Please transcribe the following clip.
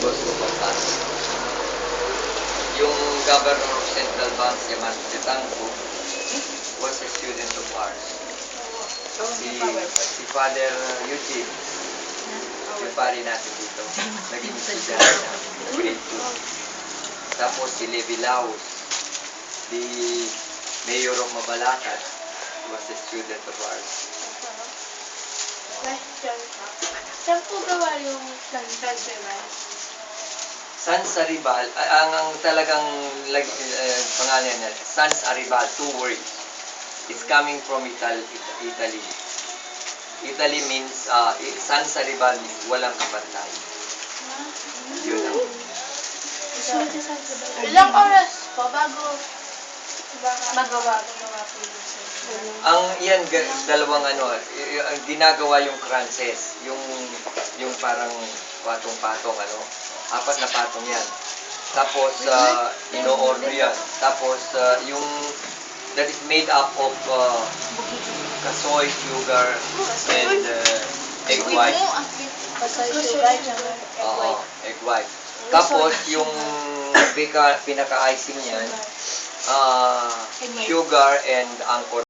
goes to Pampanga. Yung governor of Central Bank, si Amando Tetangco, was a student of ours. Si Father Eugene, yung pari natin dito, naging estudyante na, grade 2. Tapos si Levi Laos, the mayor of Mabalacat, was a student of ours. Question ka. Saan po gawa yung Sanseman? Sans Aribal, ang talagang pangalan niya, Sans Aribal, 2 words. It's coming from Italy. Italy means, Sans Aribal means walang kapantay. Yun ang. Ilang oras po bago magawa po yung Ang yan, dalawang ang ginagawa yung kranses, yung parang patong-patong, 4 na patong yan. Tapos, ino-order yan. Tapos, yung that is made up of kasoy, sugar, and egg white. Egg white. Tapos, yung pinaka-icing niyan, sugar and angkor